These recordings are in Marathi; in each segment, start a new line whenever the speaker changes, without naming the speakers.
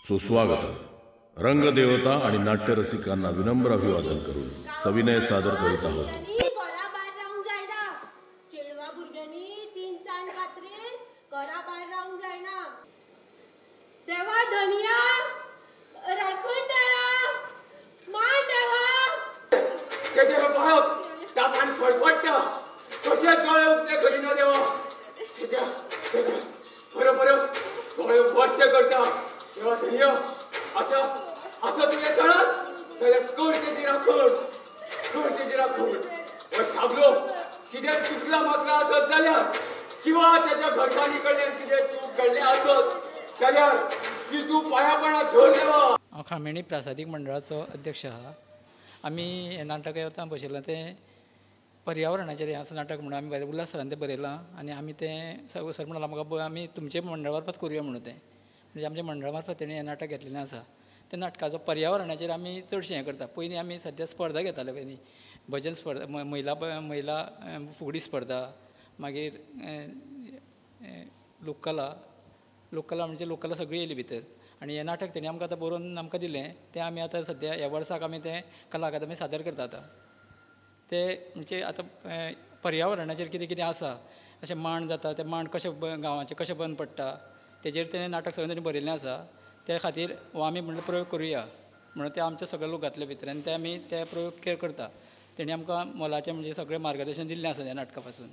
सुस्वागतम. रंगदेवता आणि नाट्यरसिकांना विनम्र अभिवादन करून सविनय सादर करीत आहोत.
खामेणी प्रासादीक मंडळाचो अध्यक्ष आहा. आमी हें नाटक येता बसयलां तें पर्यावरणाचेर हें आसा नाटक म्हणून आमी उल्हास सरान तें बरयलां आनी आमी तें सर म्हणून म्हाका आमी तुमचे मंडळा मार्फत करुया म्हणून तें म्हणजे आमच्या मंडळा मार्फत तेणें हें नाटक घेतलेलें आसा. त्या नाटकाचो पर्यावरणाचेर आमी चडशें हें करता. पयलीं आमी सद्या स्पर्धा घेताले पयलीं भजन स्पर्धा, महिला फुगडी स्पर्धा, मागीर लोककला म्हणजे लोककला सगळी येयली भितर. आनी हें नाटक तेणी आमकां आतां बरोवन आमकां दिलें तें आमी आतां सद्या ह्या वर्साक आमी तें कला अकादमी सादर करता आतां. तें म्हणजे आतां पर्यावरणाचेर कितें कितें आसा अशें मांड जाता ते मांड कशे गांवांचे कशे बंद पडटा तेजेर तेणें नाटक सगळें तेणें बरयल्लें आसा. त्या खातीर हो आमी म्हणलें प्रयोग करुया म्हणून ते आमचे सगळे लोक घातले भितर आनी ते आमी ते प्रयोग करता. तेणी आमकां मोलाचें म्हणजे सगळें मार्गदर्शन दिल्लें आसा ह्या नाटका पासून.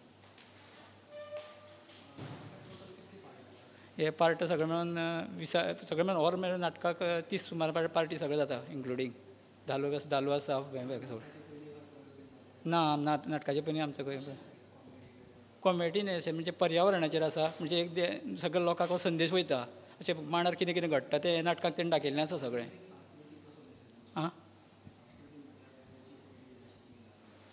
हे पार्ट सगळे मेळून सगळे मेळून ऑल मेळून नाटकाक 30 सुमार पार्टी सगळे जाता इन्क्लुडींग धालो आसा ना नाटकाचे पयलीं आमचो खंय कॉमेडी न्ही अशें म्हणजे पर्यावरणाचेर आसा. म्हणजे एक सगळ्या लोकांक संदेश वयता अशें मांडार कितें कितें घडटा तें नाटकाक तेणें दाखयल्लें आसा सगळें. आं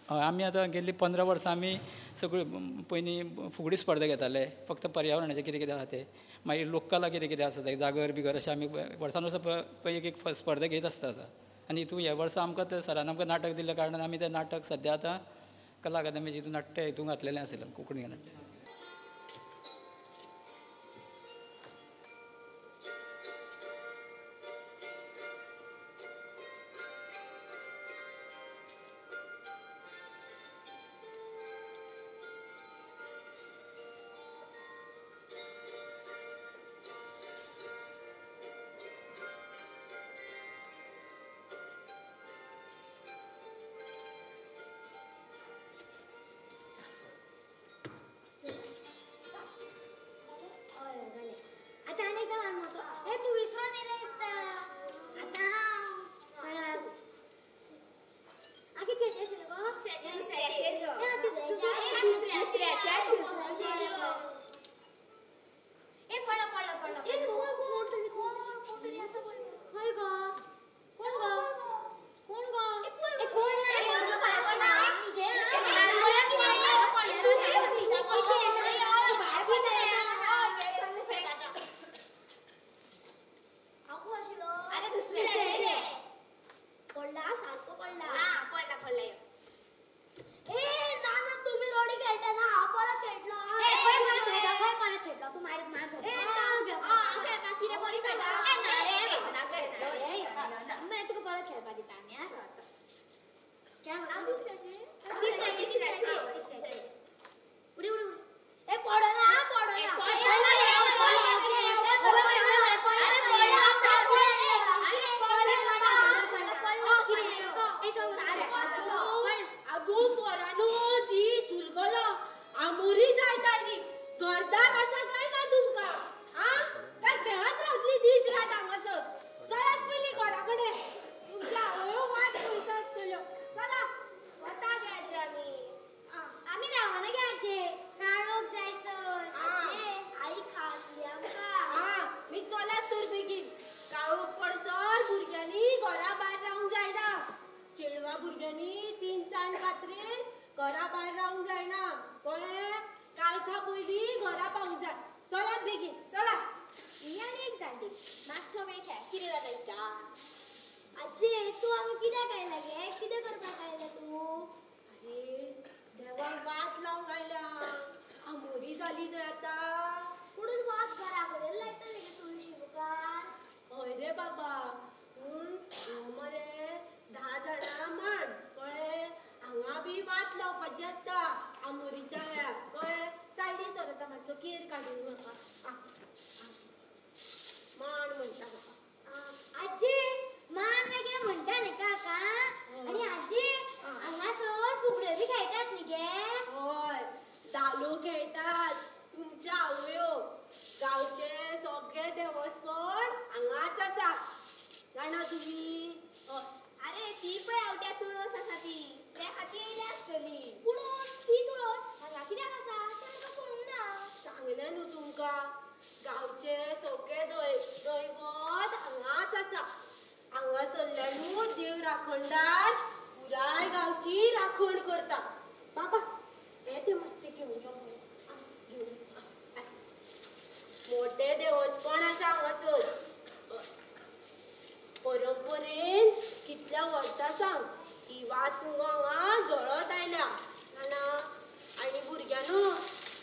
हय आमी आतां गेल्लीं 15 वर्सां आमी सगळी पयलीं फुगडी स्पर्धा घेताले फक्त पर्यावरणाचें कितें कितें आसा तें. मागीर लोककला कितें कितें आसा तें जागर बिगर अशें आमी वर्सान वर्स एक स्पर्धा घेयत आसता. आनी हितून ह्या वर्सा आमकां ते सरान आमकां नाटक दिल्ल्या कारणान आमी तें नाटक सद्या आतां कला अकादमीच्या हितून नाट्य हितून घातलेलें आसलें कोंकणी नाट्य.
जाली तर आता पुढून वाद घरा कडेन लायता तुळशी मुखार हय रे मातसो केर काडून म्हाका मान म्हणटा म्हाका
आजी मान काय कितें म्हणटा न्ही काका आनी आजी हांगासर फुगड्यो बी खेळटात न्ही गे
हय धालो खेळटात तुमच्या आवयो गांवचे सगळे देवस्थान हांगाच आसा जाणा तुमी
अरे ती पळय आवट्या तुळस आसा ती त्या खातीर येयली आसतली पूण ती तुळस हांगा कित्याक आसा तें म्हाका कळूंक ना
सांगलें न्हू तुमकां गांवचे सगळे दैवत हांगाच आसा हांगासरल्यानू देव राखणदार पुराय गांवची राखण करता बाबा ते मातशें घेवन यो मोठे देवस्थान आसा हांगासर परंपरेन कितल्या वर्सां सांग ही वात तुमकां हांगा जळत आयल्या जाणा आनी भुरग्यांनो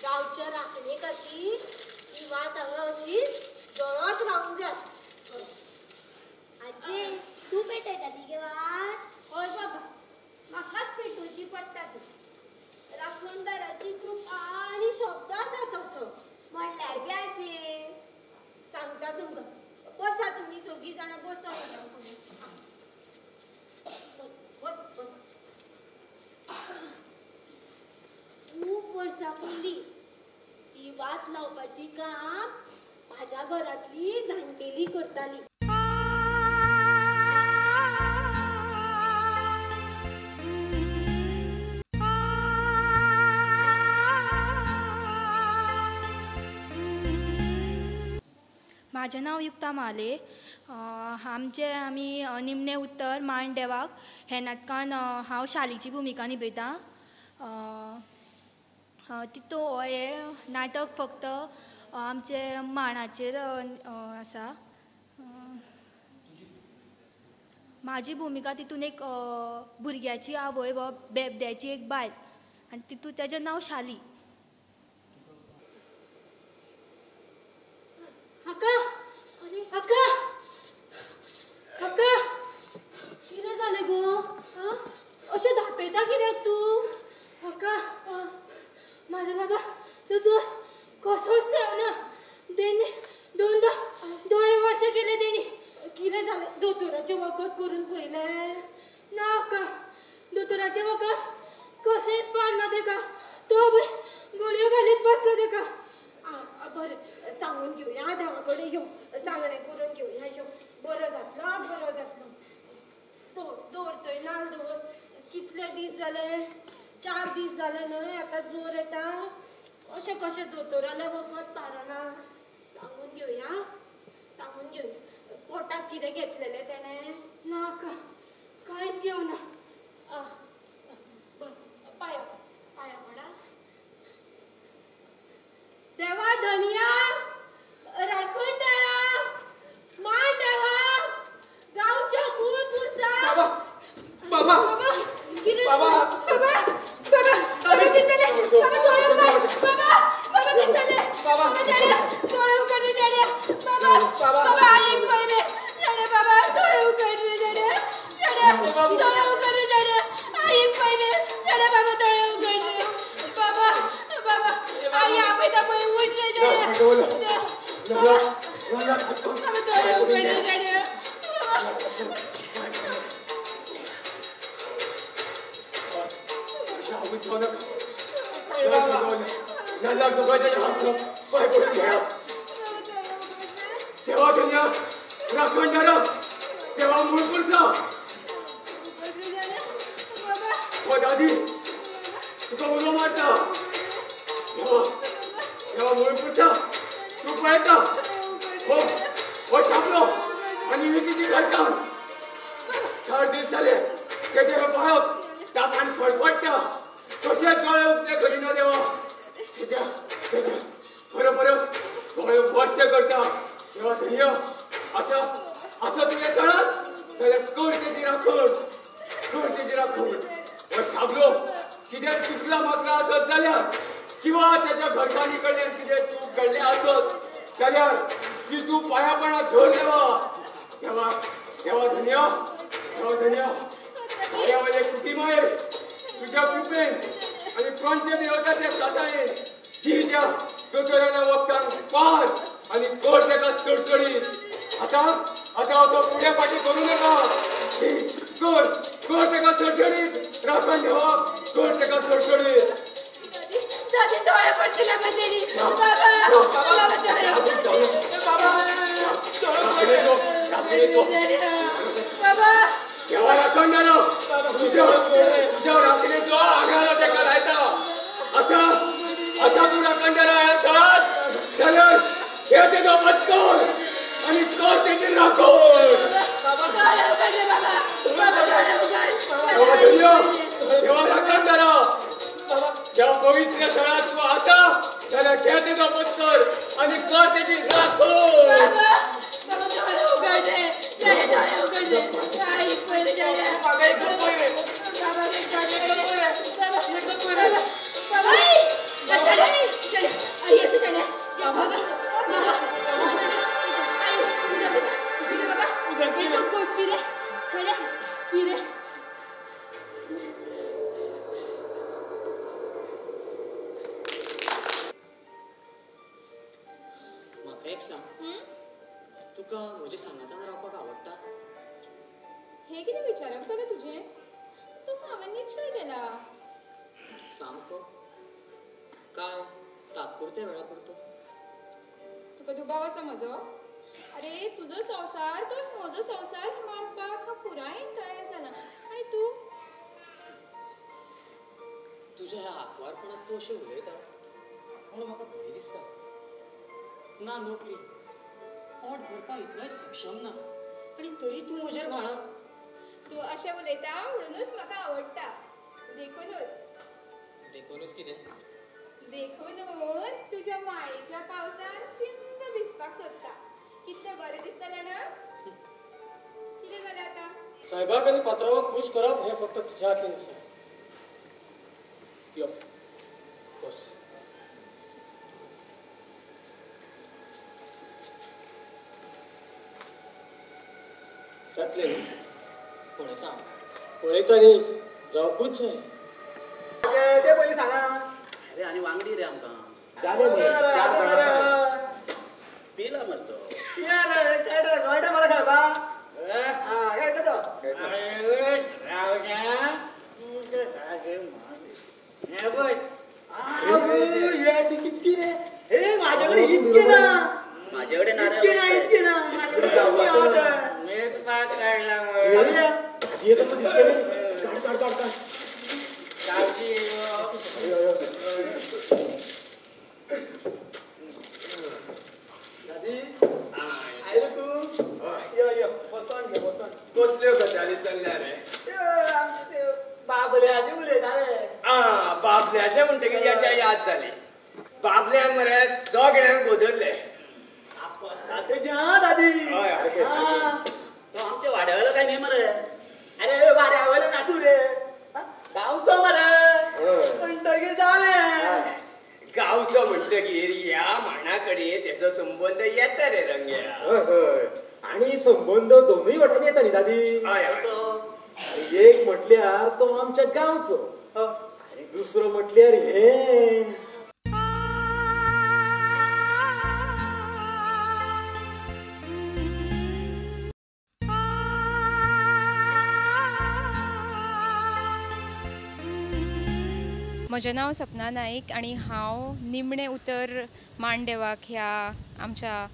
गांवच्या राखणे खातीर ही वात हांगा अशीच जळत रावंक जाय
आजी तूं पेटयताली गे वात
हय बाबा म्हाकाच पेटोवची पडटा ती राखणदाराची कृपा आनी शब्द आसा तसो
म्हणल्यार गे आजी
सांगता तुमकां बसा तुमी सगळीं जाणां बसा बस बस खूब वर्सां पयलीं ही वात लावपाची काम म्हाज्या घरांतली जाणटेली करताली
माझे नाव युक्ता माले आमी निमणे उत्तर मांड देवाक हे नाटकान हांव शालीची भुमिका निभयतां तितून हे नाटक फक्त आमचे मांडाचेर आसा म्हाजी भुमिका तितून एक भुरग्याची आवय वा बेबद्याची एक बायल आनी तितून तेजें नांव शाली
हाका हाका हाका कितें जालें गो अशें धापेता कित्याक तूं हाका म्हाजो बाबा तुजो कसोच देवना तेणी दोनदा दोळे वर्स केले तेणी कितें जालें दोतोराचें वखद करून पयलें ना हाका दोतोराचें वखद कशेंच पाडना तेका तो गुळयो घालीत बसलो तेका बरें सांगून घेवया देवा कडेन यो सांगणें करून घेवया यो बरो जातलो दवर थंय नाल दवर कितले दीस जाले 4 दीस जाले न्हय आतां जोर येता अशें कशें दोतोरालें वखद पारना सांगून घेवया पोटाक कितें घेतलेलें तेणें नाका कांयच घेवना पांया पडा देवा धनिया राखणदारा मान देवा गांवच्या मूळ पुरसा
बाबा
कितें
बाबा
बाबा कितें जालें बाबा दोळे उगड बाबा कितें जालें
बाबा
दोळे उगड रे बाबा आई पळय रे बाबा दोळे उगड रे दोळे उगड रे आई पळय रे बाबा दोळे उगड रे बाबा आई आपयता पळय उठ रे बाबा दोळे उगड रे
तेव्हा दुनिया राखणदारा तेव्हा मूळ पुरसा हो दादी तुका उलो मारता तेव्हा मूळ पुरसा तू पळयता हो शाबलो आणि विकीची घालता 4 दीस जाले तेजे बाळक तापान फडफडटा कशें दोळे उगते घडीना देवा बरोबर दोळे वर्ष करता तेव्हा धन्य असं तुझे चढत जाल्यार कर तेजी राखण शाबलो कितें चुकला म्हाका आसत जाल्यार किंवा त्याच्या घरकान्नी कडल्यान कितें चूक घडलें आसत जाल्यार ती तूं पांया पडा धर देवा धन्य माझ्या कुटुंबायेर तुझ्या कृपेन आणि कोणते देवता त्या सातायेन ती त्या दोतोराच्या वखदान पार आणि कर तेका चडचडीत. आता असो फुडें फाटी करू नका. कर कर तेका चडचडीत. राखण ठेवप कर तेका चडचडीत.
दादी डोळे पडले बंदेली. बाबा बाबा
केव्हा राखण झालं तुझ्या राखणेचो आघाला तेका लायता. असा तू राखण जाल्यार जाल्यार हे तेजो बदकर आणि कर तेजी राखण. तेव्हा राखण झाला. ज्या पवित्र स्थळात तू आता जाल्यार घे तेजो बदकर आणि कर तेजी राखण.
म्हाका एक सांग, तुका म्हज्या सांगातान रावपाक आवडटा?
हे किती विचारप जालें तुझे? तू सांगन निश्चय केला.
सामको काय तात्पुरत्या वेळा पुरतो?
तुका दुबाव आसा म्हजो? अरे तुझो संसार तोच म्हजो संसार मानपाक हांव पुरायेन तयार जाला. आनी तू
तुझ्या ह्या आकवारपणात तूं अशें उलयता म्हणून म्हाका भंय दिसता. ना नोकरी, पोट भरपाक इतलोय सक्षम ना आनी तरी तूं म्हजेर भाणप.
तू अशें उलयता म्हणूनच म्हाका आवडटा.
देखूनच कितें?
देखूनच तुझ्या मायेच्या पावसान चिंब भिजपाक सोदता. कितलें बरें दिसता जाणा. कितें जालें आतां?
साहेबाक आनी पात्रावाक खूश करप हें फक्त तुज्या हातीन आसा. यो बस. जातलें न्ही? पळयता न्ही, जावकूच जाय.
ते पयलीं सांगा.
अरे आनी वांगडी रे आमकां
जालें न्ही?
पिला मरतो.
कळटा मला खेळपा. कळटा तो. कितकी रे? हे माझ्या कडेन इतके ना.
माझ्या कडेन
इतके ना.
हे कसं दिसतलें? काढ.
दादी आयलो तू. यो बसोन घे बसोन.
कसल्यो गजाली चल्ल्या रे?
आमचे ते बाबल्याचे उलयताले.
बाबल्याचे म्हणटकीर याच्या याद जाली. बाबल्यान मरे सगळ्यांक बदलले.
दादी
तो आमच्या वाड्यावयलो काय न्ही मरे?
अरे वाड्यावयलो नासू रे. गांवचो मरे. म्हणटकीर जालें.
गांवचो म्हणटकीर ह्या मांडाकडे तेचो संबंध येता रे रंग्या.
आणि संबंध दोनूय वाटांनी येता न्ही दादी? एक म्हटल्यार तो आमच्या गांवचो आणि दुसरो म्हटल्यार हे.
म्हजें नांव सपना नाईक आणि हांव निमणें उतर मांडदेवाक ह्या आमच्या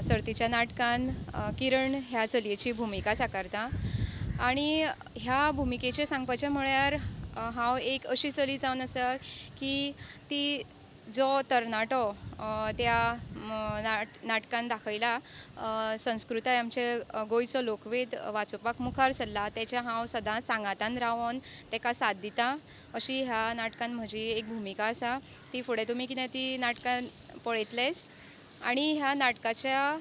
सर्तीच्या नाटकान किरण ह्या चलयेची भुमिका साकारता. आणि ह्या भुमिकेचें सांगपाचें म्हळ्यार हांव एक अशी चली जावन आसा की ती जो तरणाटो त्या नाटकान दाखयला संस्कृताय आमचे गोंयचो लोकवेद वाचोवपाक मुखार सरला तेच्या हांव सदांच सांगातान रावन तेका साथ दिता अशी ह्या नाटकान म्हजी एक भुमिका आसा. ती फुडें तुमी कितें ती नाटकान पळयतलेच. आणि ह्या नाटकाच्या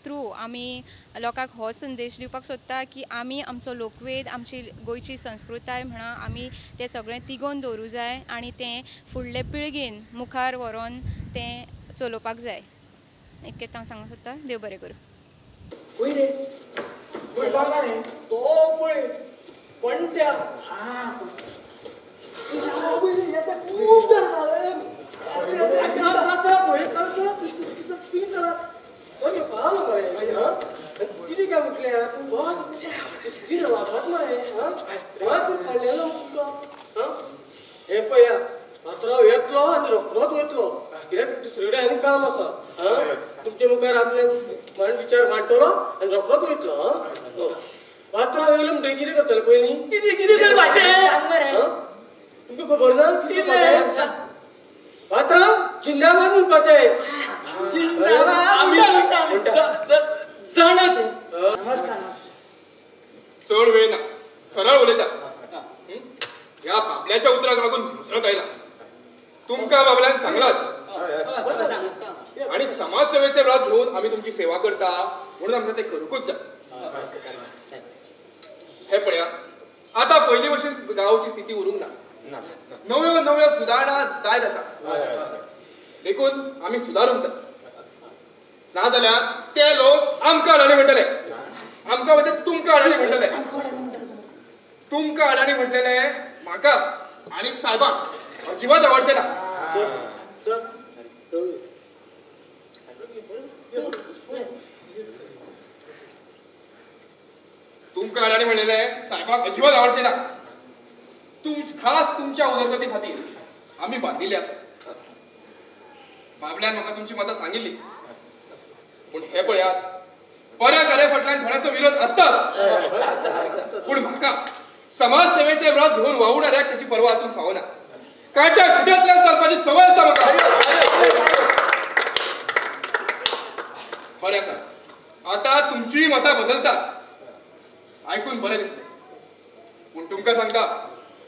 थ्रू आमी लोकांक हो संदेश दिवपाक सोदता की आमी आमचो लोकवेद आमची गोंयची संस्कृताय म्हणा आमी तें सगळें तिगोवन दवरूं जाय आणि तें फुडले पिळगेन मुखार व्हरोन तें चलोवपाक जाय. इतकेंच हांव सांगूंक सोदता. देव बरें करूं.
तो पळय पंट्या.
खूब जाण किती काय म्हटल्या हे पया पात्राव येतलो आणि रोखरोच वयतलो कित्याक दुसरे आनी काम आसा तुमचे मुखार आपले विचार मांडटलो आनी रोखरोच वयतलो पात्राव येयलो म्हणटकीर कितें करतले पयलीं
कितें करपाचें
तुमकां खबर ना कितें पात्राव जिंदाबाद म्हणपाचें
जाणा तूं चड वेळ ना सरळ उलयता ह्या बाबल्याच्या उतराक लागून मुसरत आयला तुमकां बाबल्यान सांगलाच आणि समाज सेवेचे व्रत घेऊन आम्ही तुमची सेवा करता म्हणून आमकां ते करूकूच जाय हे पळया आता पहिली वर्षी गांवची स्थिती उरूंक ना नव्यो नव्यो सुदारणा जायत आसा देखून आम्ही सुदारूंक जाय नाजाल्यार ते लोक आमकां अडाणी म्हणटले आमकां म्हणजे तुमकां अडाणी म्हणटले तुमकां अडाणी म्हटलेले म्हाका आणि साहेबाक अजिबात आवडचे ना तुमकां अडाणी म्हणलेले साहेबाक अजिबात आवडचे ना खास तुमच्या उदरगती खातीर आम्ही बांधिल्ले आसा बाबल्यान म्हाका तुमची मतां सांगिल्ली पूण हे पळयात बऱ्या कार्या फाटल्यान थोड्यांचो विरोध असताच पूण म्हाका समाज सेवेचे व्रत घेऊन वावुणाऱ्याक त्याची पर्वा असून फावना काट्या कुट्यांतल्यान चलपाची संवय आसा म्हाका बरें आसा आता तुमची मतां बदलतात आयकून बरें दिसलें पूण तुमकां सांगता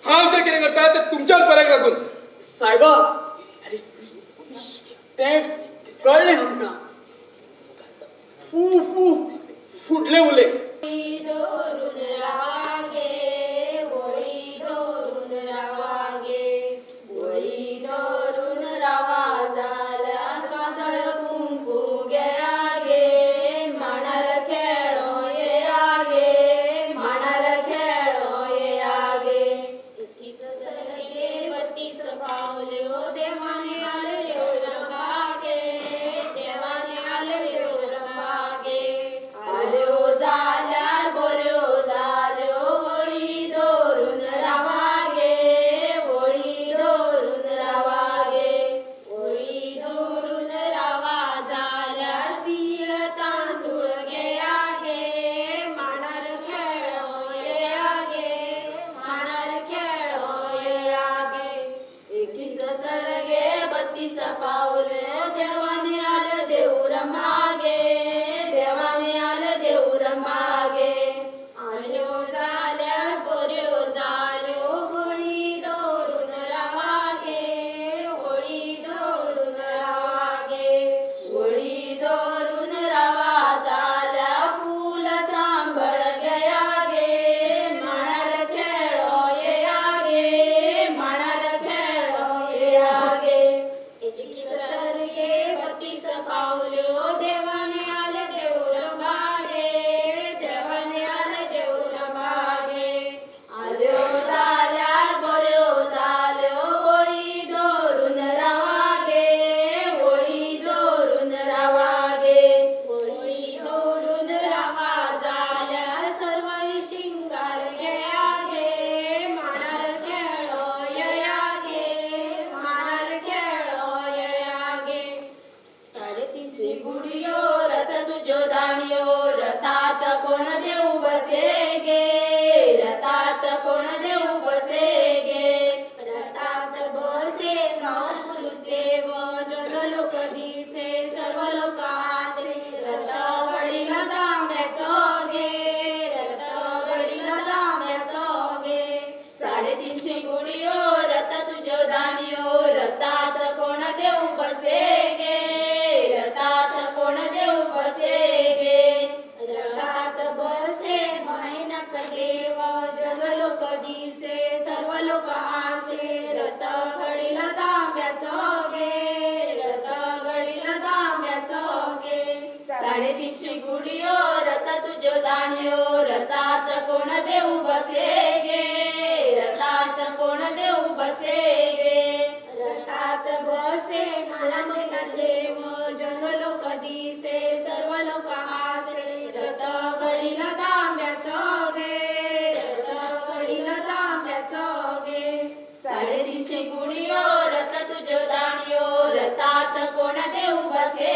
हांव जें कितें करता तें तुमच्याच बऱ्याक लागून
सायबा तें कळ्ळें आमकां फुडले उलय
रथात कोण देऊ बसे गे रथात कोण देऊ बसे गे रथात बसे
कोण देऊ बसे